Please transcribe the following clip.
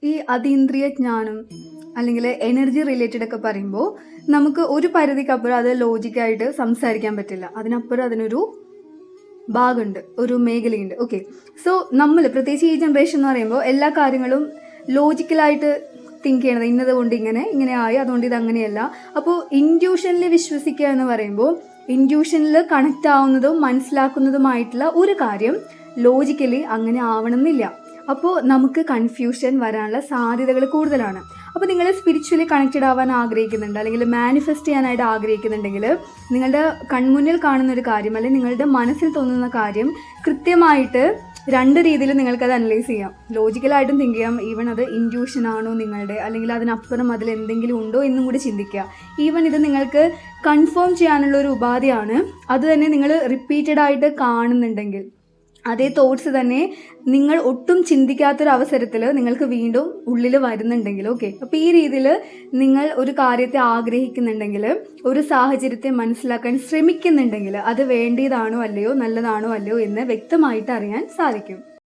ഈ അതീന്ദ്രിയ ജ്ഞാനം അല്ലെങ്കിൽ എനർജി റിലേറ്റഡ് ഒക്കെ പറയുമ്പോൾ നമുക്ക് ഒരു പരിധിക്കപ്പുറം അത് ലോജിക്കായിട്ട് സംസാരിക്കാൻ പറ്റില്ല. അതിനപ്പുറം അതിനൊരു ഭാഗമുണ്ട്, ഒരു മേഖലയുണ്ട്. ഓക്കെ, സോ നമ്മൾ പ്രത്യേകിച്ച് ഈ ജനറേഷൻ എന്ന് പറയുമ്പോൾ എല്ലാ കാര്യങ്ങളും ലോജിക്കലായിട്ട് തിങ്ക് ചെയ്യണത്. ഇന്നത് കൊണ്ട് ഇങ്ങനെ ആയി, അതുകൊണ്ട് ഇത് അങ്ങനെയല്ല. അപ്പോൾ ഇൻറ്റ്യൂഷനിൽ വിശ്വസിക്കുക എന്ന് പറയുമ്പോൾ ഇൻറ്റ്യൂഷനിൽ കണക്റ്റ് ആവുന്നതും മനസ്സിലാക്കുന്നതുമായിട്ടുള്ള ഒരു കാര്യം ലോജിക്കലി അങ്ങനെ ആവണമെന്നില്ല. അപ്പോൾ നമുക്ക് കൺഫ്യൂഷൻ വരാനുള്ള സാധ്യതകൾ കൂടുതലാണ്. അപ്പോൾ നിങ്ങൾ സ്പിരിച്വലി കണക്റ്റഡ് ആവാൻ ആഗ്രഹിക്കുന്നുണ്ട്, അല്ലെങ്കിൽ മാനിഫെസ്റ്റ് ചെയ്യാനായിട്ട് ആഗ്രഹിക്കുന്നുണ്ടെങ്കിൽ നിങ്ങളുടെ കൺമുന്നിൽ കാണുന്ന ഒരു കാര്യം അല്ലെങ്കിൽ നിങ്ങളുടെ മനസ്സിൽ തോന്നുന്ന കാര്യം കൃത്യമായിട്ട് രണ്ട് രീതിയിൽ നിങ്ങൾക്കത് അനലൈസ് ചെയ്യാം. ലോജിക്കലായിട്ടും തിങ്ക് ചെയ്യാം. ഈവൻ അത് ഇൻറ്റ്യൂഷൻ ആണോ നിങ്ങളുടെ, അല്ലെങ്കിൽ അതിനപ്പുറം അതിൽ എന്തെങ്കിലും ഉണ്ടോ എന്നും കൂടി ചിന്തിക്കുക. ഈവൻ ഇത് നിങ്ങൾക്ക് കൺഫേം ചെയ്യാനുള്ള ഒരു ഉപാധിയാണ്. അത് തന്നെ നിങ്ങൾ റിപ്പീറ്റഡ് ആയിട്ട് കാണുന്നുണ്ടെങ്കിൽ, അതേ തോട്ട്സ് തന്നെ നിങ്ങൾ ഒട്ടും ചിന്തിക്കാത്തൊരു അവസരത്തിൽ നിങ്ങൾക്ക് വീണ്ടും ഉള്ളിൽ വരുന്നുണ്ടെങ്കിൽ, ഓക്കെ, അപ്പോൾ ഈ രീതിയിൽ നിങ്ങൾ ഒരു കാര്യത്തെ ആഗ്രഹിക്കുന്നുണ്ടെങ്കിൽ, ഒരു സാഹചര്യത്തെ മനസ്സിലാക്കാൻ ശ്രമിക്കുന്നുണ്ടെങ്കിൽ അത് വേണ്ടിയതാണോ അല്ലയോ, നല്ലതാണോ അല്ലയോ എന്ന് വ്യക്തമായിട്ട് അറിയാൻ സാധിക്കും.